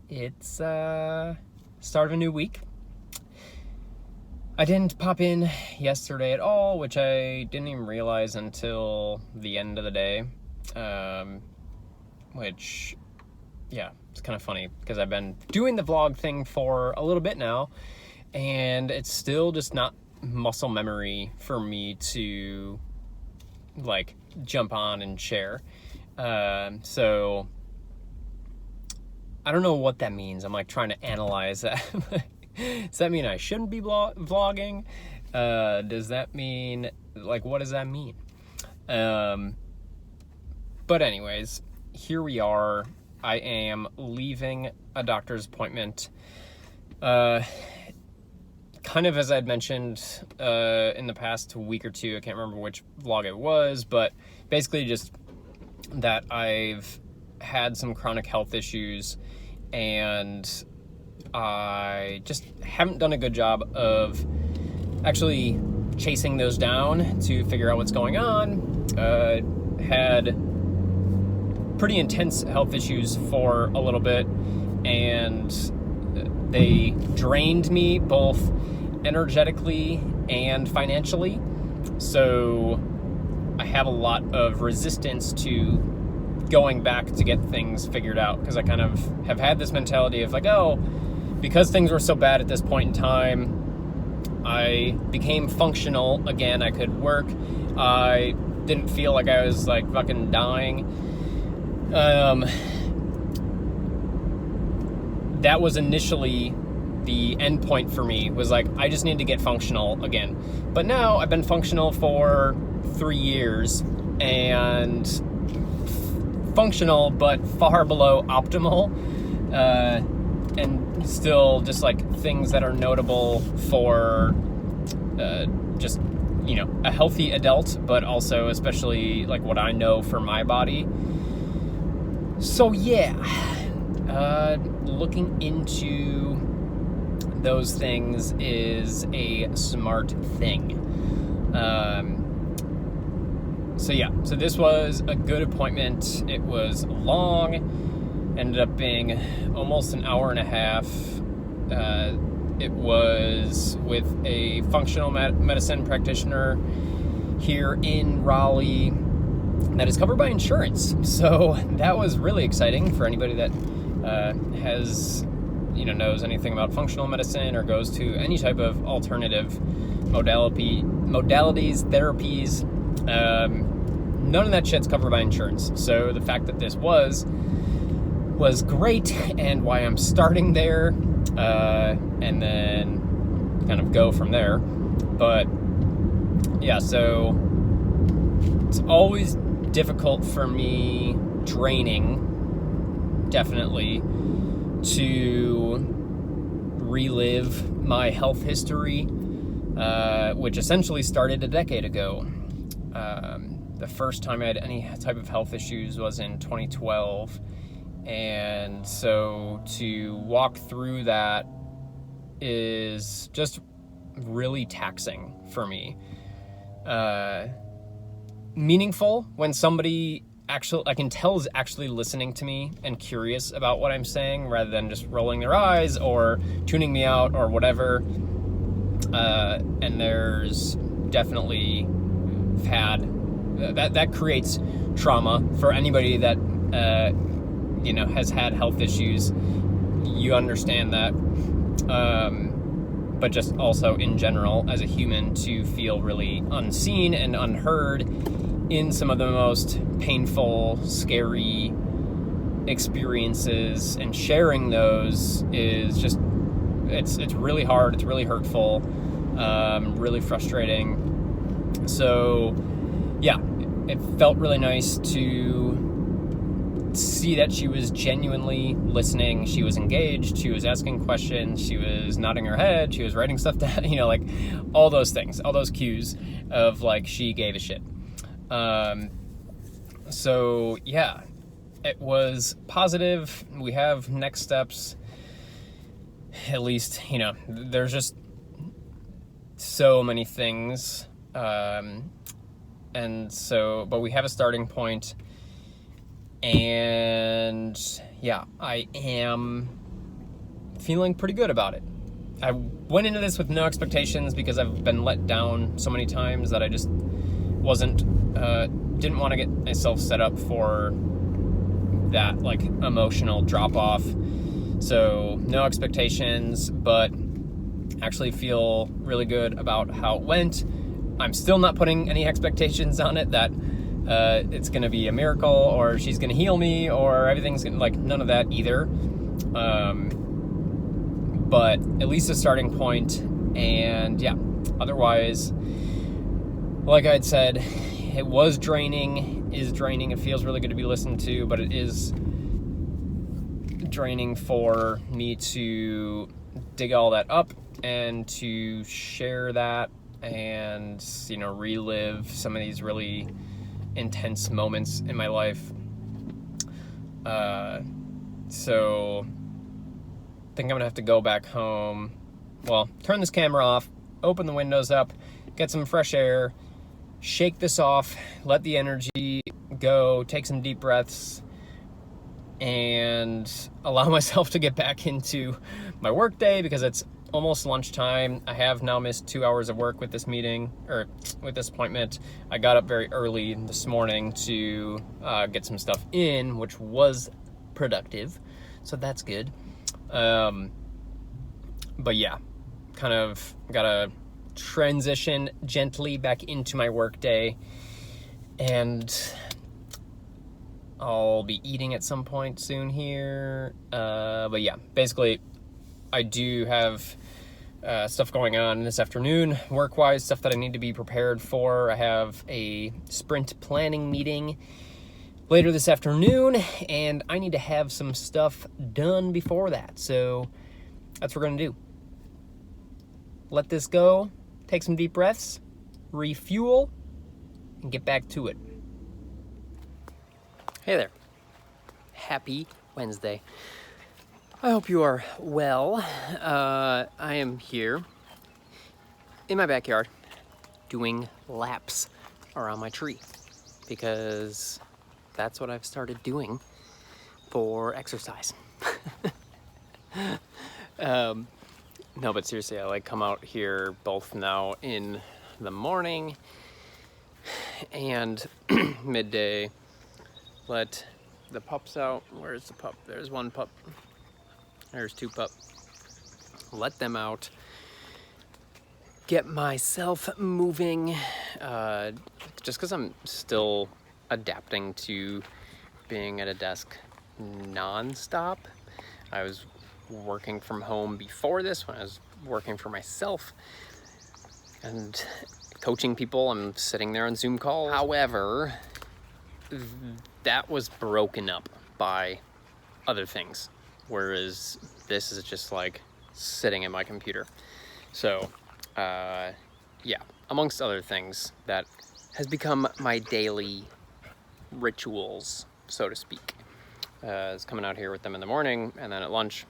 It's start of a new week. I didn't pop in yesterday at all, which I didn't even realize until the end of the day. Which, yeah, it's kind of funny because I've been doing the vlog thing for a little bit now, and it's still just not muscle memory for me to like jump on and share. So I don't know what that means. I'm like trying to analyze that. Does that mean I shouldn't be vlogging? Does that mean, like, what does that mean? But anyways, here we are. I am leaving a doctor's appointment. Kind of as I'd mentioned in the past week or two, I can't remember which vlog it was, but basically just that I've had some chronic health issues and I just haven't done a good job of actually chasing those down to figure out what's going on. Had pretty intense health issues for a little bit, and they drained me both energetically and financially. So I have a lot of resistance to going back to get things figured out, because I kind of have had this mentality of like, oh, because things were so bad at this point in time, I became functional again. I could work. I didn't feel like I was like fucking dying. That was initially the end point for me, was like, I just need to get functional again. But now I've been functional for 3 years and functional, but far below optimal. And still just like things that are notable for just, you know, a healthy adult, but also especially like what I know for my body. So yeah, looking into those things is a smart thing. So this was a good appointment. It was long. Ended up being almost an hour and a half. It was with a functional medicine practitioner here in Raleigh that is covered by insurance. So that was really exciting for anybody that has, you know, knows anything about functional medicine or goes to any type of alternative modalities, therapies. None of that shit's covered by insurance. So the fact that this was great, and why I'm starting there, and then kind of go from there. But yeah, so it's always difficult for me, draining, definitely, to relive my health history, which essentially started a decade ago. The first time I had any type of health issues was in 2012. And so to walk through that is just really taxing for me. Meaningful when somebody I can tell is actually listening to me and curious about what I'm saying, rather than just rolling their eyes or tuning me out or whatever. And there's definitely had that creates trauma for anybody that you know, has had health issues. You understand that. But just also in general, as a human, to feel really unseen and unheard in some of the most painful, scary experiences, and sharing those is just, it's really hard. It's really hurtful, really frustrating. So yeah, it felt really nice to see that she was genuinely listening. She was engaged. She was asking questions. She was nodding her head. She was writing stuff down, you know, like all those things, all those cues of like, she gave a shit. So yeah, it was positive. We have next steps. At least, you know, there's just so many things. And so, but we have a starting point. And yeah, I am feeling pretty good about it. I went into this with no expectations because I've been let down so many times that I just didn't want to get myself set up for that like emotional drop off. So no expectations, but actually feel really good about how it went. I'm still not putting any expectations on it that it's going to be a miracle or she's going to heal me or everything's gonna, like, none of that either. But at least a starting point. And yeah, otherwise, like I'd said, it was draining, is draining. It feels really good to be listened to, but it is draining for me to dig all that up and to share that and, you know, relive some of these really intense moments in my life. So I think I'm gonna have to go back home. Well, turn this camera off, open the windows up, get some fresh air, shake this off, let the energy go, take some deep breaths, and allow myself to get back into my work day because it's almost lunchtime. I have now missed 2 hours of work with this meeting, or with this appointment. I got up very early this morning to get some stuff in, which was productive, so that's good. But yeah, kind of gotta transition gently back into my work day, and I'll be eating at some point soon here. But yeah, basically I do have stuff going on this afternoon, work-wise, stuff that I need to be prepared for. I have a sprint planning meeting later this afternoon, and I need to have some stuff done before that. So that's what we're gonna do. Let this go, take some deep breaths, refuel, and get back to it. Hey there. Happy Wednesday. I hope you are well. I am here in my backyard doing laps around my tree because that's what I've started doing for exercise. No, but seriously, I like come out here both now in the morning and midday, let the pups out. Where's the pup? There's one pup. There's two pup. Let them out. Get myself moving. Just because I'm still adapting to being at a desk non-stop. I was working from home before this when I was working for myself and coaching people. I'm sitting there on Zoom calls. However, that was broken up by other things, whereas this is just like sitting in my computer. So yeah, amongst other things, that has become my daily rituals, so to speak. Is coming out here with them in the morning, and then at lunch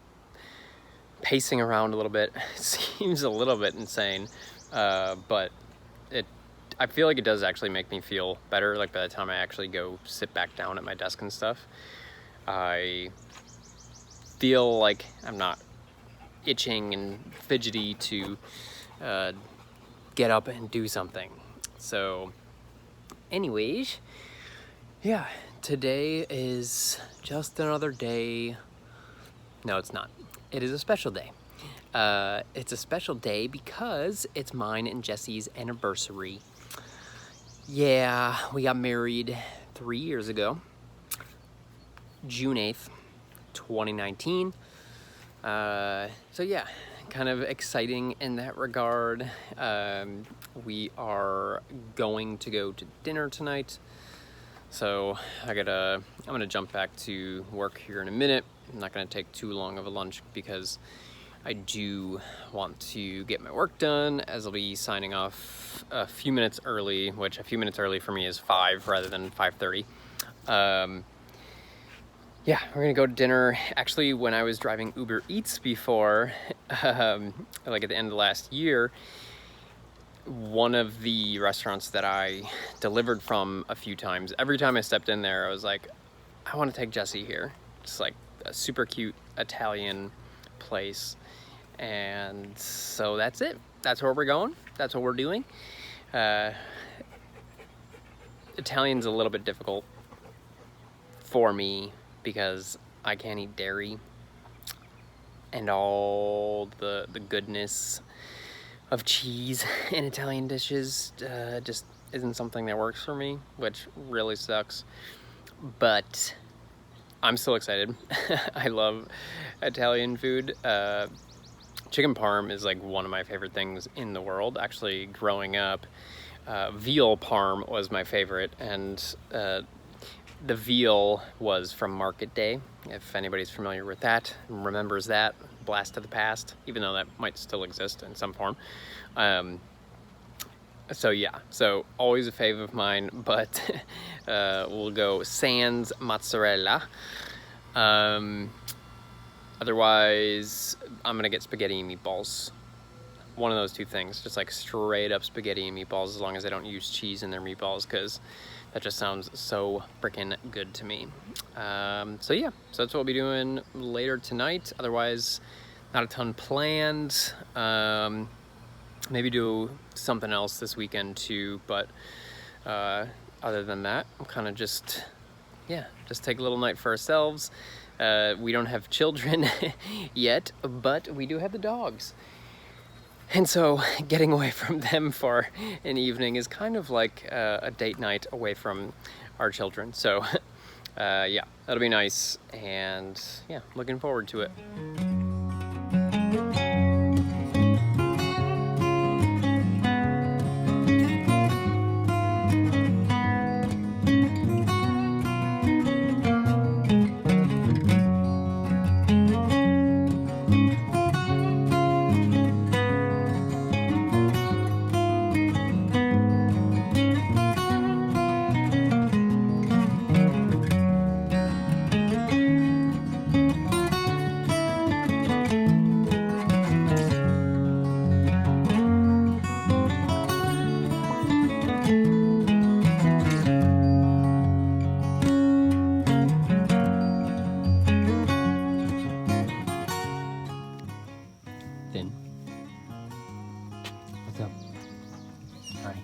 pacing around a little bit. It seems a little bit insane, but I feel like it does actually make me feel better. Like by the time I actually go sit back down at my desk and stuff, I feel like I'm not itching and fidgety to get up and do something. So anyways, yeah, today is just another day. No, it's not. It is a special day. It's a special day because it's mine and Jesse's anniversary. Yeah, we got married 3 years ago, June 8th, 2019. So yeah, kind of exciting in that regard. We are going to go to dinner tonight. So I'm gonna jump back to work here in a minute. I'm not gonna take too long of a lunch because I do want to get my work done, as I'll be signing off a few minutes early, which a few minutes early for me is 5 rather than 5:30. Yeah, we're gonna go to dinner. Actually, when I was driving Uber Eats before, like at the end of last year, one of the restaurants that I delivered from a few times, every time I stepped in there, I was like, I want to take Jesse here. It's like a super cute Italian place. And so that's it. That's where we're going. That's what we're doing. Italian's a little bit difficult for me because I can't eat dairy, and all the goodness of cheese in Italian dishes just isn't something that works for me, which really sucks. But I'm still excited. I love Italian food. Chicken parm is like one of my favorite things in the world. Actually, growing up, veal parm was my favorite, and the veal was from Market Day. If anybody's familiar with that, remembers that, blast of the past, even though that might still exist in some form. So yeah, so always a fave of mine, but we'll go sans mozzarella. Otherwise, I'm gonna get spaghetti and meatballs. One of those two things, just like straight up spaghetti and meatballs, as long as they don't use cheese in their meatballs, because that just sounds so freaking good to me. So yeah, so that's what we'll be doing later tonight. Otherwise, not a ton planned. Maybe do something else this weekend too, but other than that, I'm kind of just take a little night for ourselves. We don't have children yet, but we do have the dogs. And so getting away from them for an evening is kind of like a date night away from our children. So yeah, that'll be nice, and yeah, looking forward to it. Finn, what's up? Hi.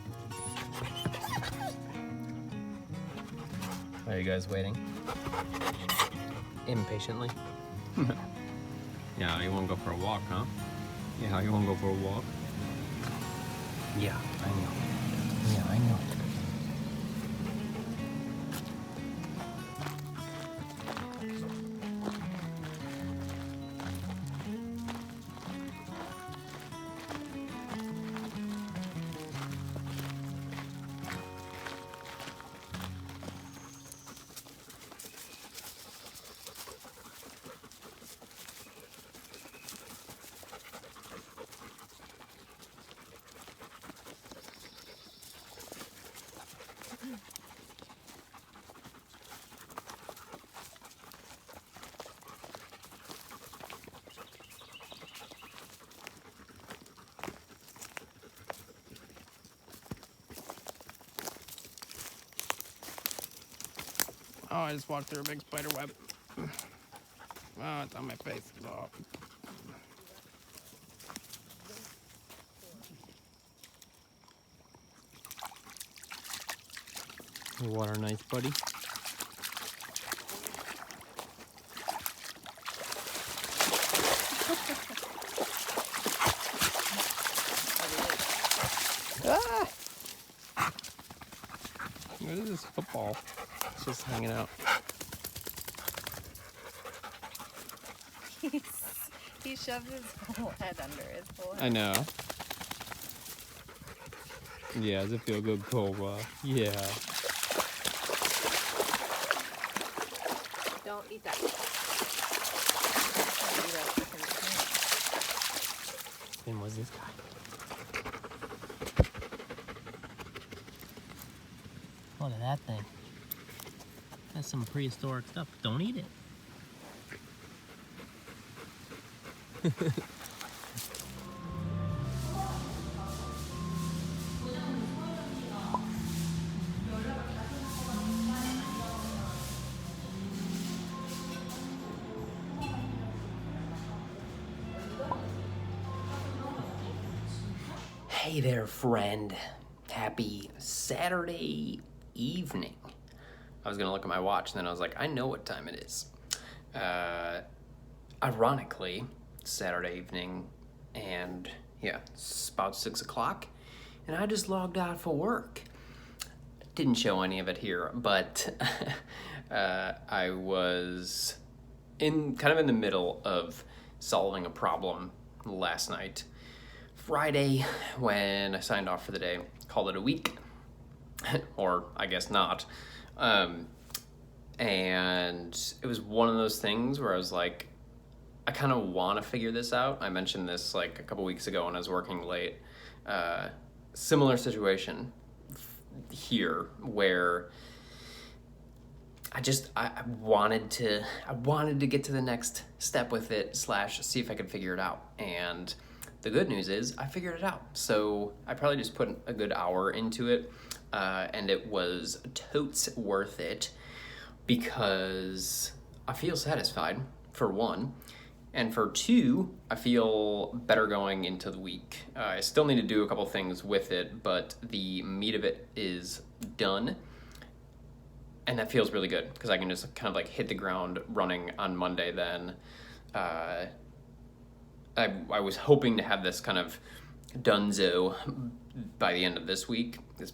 Are you guys waiting? Impatiently? Yeah, you wanna go for a walk, huh? Yeah, you wanna go for a walk? Yeah, I know. Yeah, I know. Oh, I just walked through a big spider web. Oh, it's on my face. Oh. Water nice, buddy. Ah! What is this football? It's just hanging out. He shoved his whole head under his whole head. I know. Yeah, does it feel good, Cobra? Yeah. Don't eat that. Don't eat that freaking snake. And what's this guy? Look at that thing. That's some prehistoric stuff. Don't eat it. Hey there, friend. Happy Saturday evening. I was going to look at my watch, and then I was like, I know what time it is. Ironically, Saturday evening, and yeah, it's about 6 o'clock, and I just logged out for work. Didn't show any of it here, but I was kind of in the middle of solving a problem last night. Friday, when I signed off for the day, called it a week, or I guess not. And it was one of those things where I was like, I kind of want to figure this out. I mentioned this like a couple weeks ago when I was working late. Similar situation here where I wanted to get to the next step with it / see if I could figure it out. And the good news is I figured it out. So I probably just put a good hour into it, and it was totes worth it because I feel satisfied, for one, and for two, I feel better going into the week. I still need to do a couple things with it, but the meat of it is done, and that feels really good because I can just kind of like hit the ground running on Monday then. I was hoping to have this kind of donezo by the end of this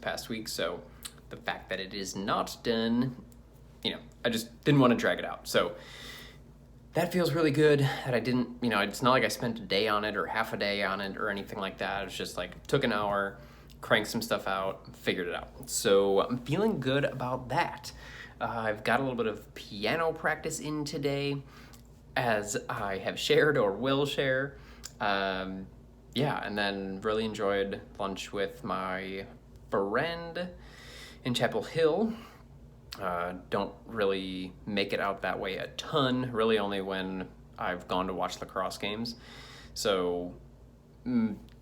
past week, so the fact that it is not done, I just didn't want to drag it out. So that feels really good that I didn't, it's not like I spent a day on it or half a day on it or anything like that. It's just like took an hour, cranked some stuff out, figured it out. So I'm feeling good about that. I've got a little bit of piano practice in today, as I have shared or will share. And then really enjoyed lunch with my friend in Chapel Hill. Don't really make it out that way a ton, really only when I've gone to watch lacrosse games. So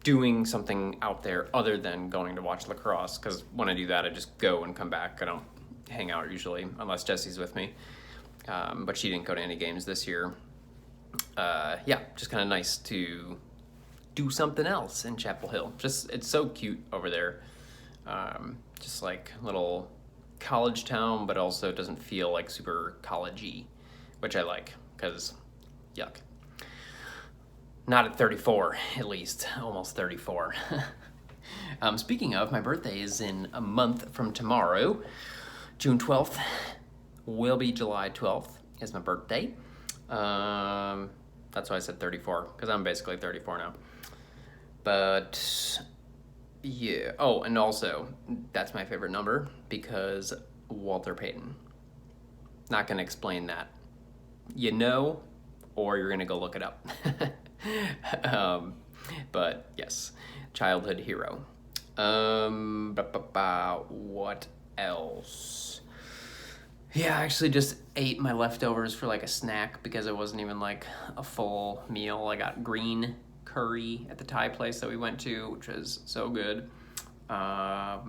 doing something out there other than going to watch lacrosse, because when I do that, I just go and come back. I don't hang out usually, unless Jessie's with me. But she didn't go to any games this year. Just kind of nice to do something else in Chapel Hill. It's so cute over there. Just like little college town, but also doesn't feel like super college-y, which I like, because yuck. Not at 34, at least. Almost 34. Speaking of, my birthday is in a month from tomorrow. June 12th will be July 12th is my birthday. That's why I said 34, because I'm basically 34 now. But yeah. Oh, and also, that's my favorite number because Walter Payton. Not going to explain that. Or you're going to go look it up. But yes, childhood hero. What else? Yeah, I actually just ate my leftovers for like a snack because it wasn't even like a full meal. I got green curry at the Thai place that we went to, which was so good. But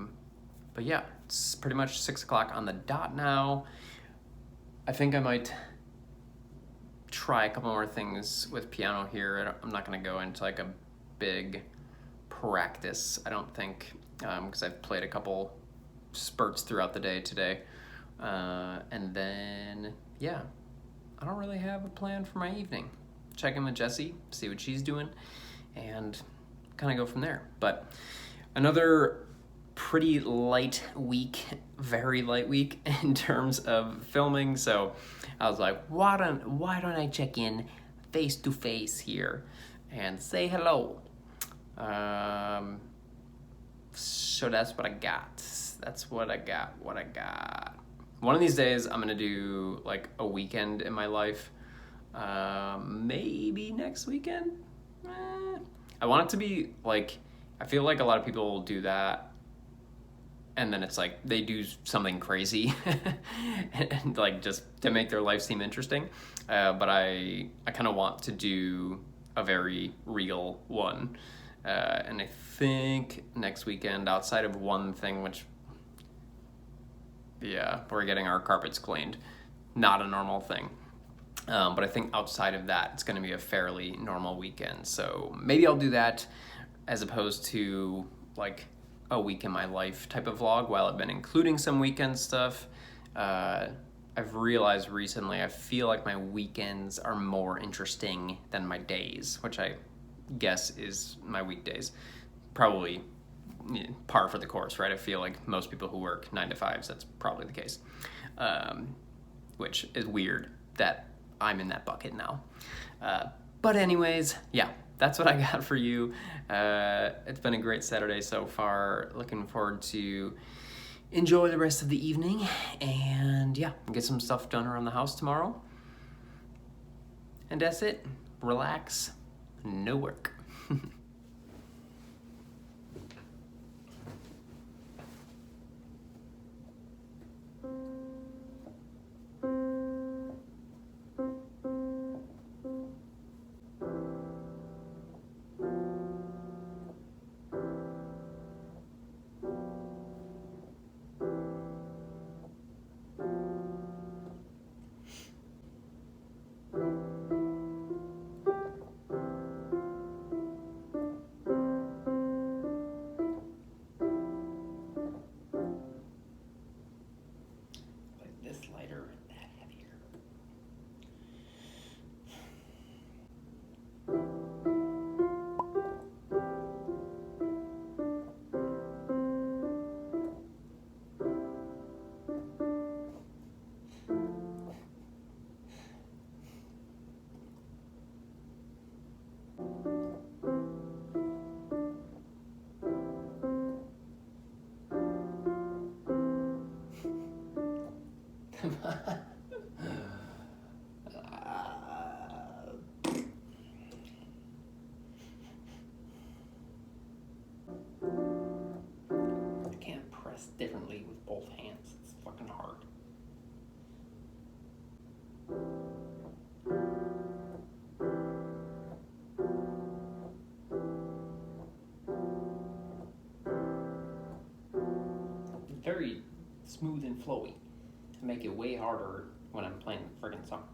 yeah, it's pretty much 6 o'clock on the dot now. I think I might try a couple more things with piano here. I'm not going to go into like a big practice, I don't think, because I've played a couple spurts throughout the day today. And then, yeah, I don't really have a plan for my evening. Check in with Jessie, see what she's doing, and kind of go from there. But another pretty light week, very light week in terms of filming. So I was like, why don't I check in face to face here and say hello? So that's what I got. What I got. One of these days, I'm gonna do like a weekend in my life. Maybe next weekend. I want it to be like, I feel like a lot of people do that, and then it's like they do something crazy, and like just to make their life seem interesting. But I kind of want to do a very real one, and I think next weekend, outside of one thing, which. Yeah, we're getting our carpets cleaned. Not a normal thing. But I think outside of that, it's going to be a fairly normal weekend. So maybe I'll do that. as opposed to like a week in my life type of vlog. While I've been including some weekend stuff, I've realized recently I feel like my weekends are more interesting than my days, which I guess is my weekdays. Probably par for the course, right? I feel like most people who work 9 to 5s, that's probably the case, which is weird that I'm in that bucket now. But anyways, yeah, that's what I got for you. It's been a great Saturday so far. Looking forward to enjoy the rest of the evening and yeah, get some stuff done around the house tomorrow. And that's it. Relax, no work. This lighter and that heavier. I can't press differently with both hands. It's fucking hard. Very smooth and flowy to make it way harder when I'm playing the friggin' song.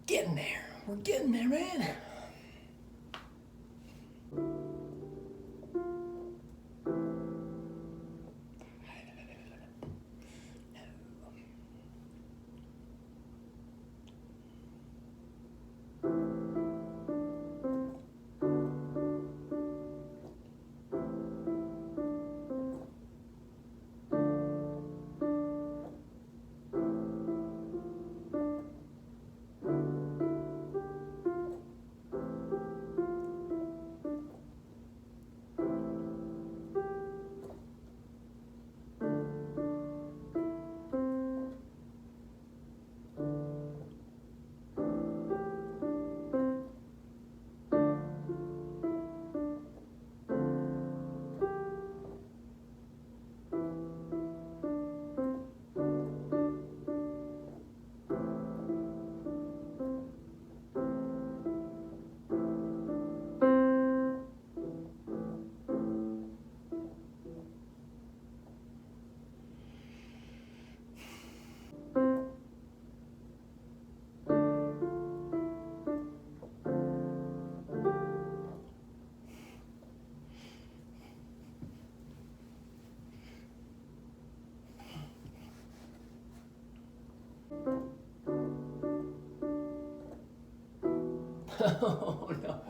Getting there. We're getting there, man. Oh no.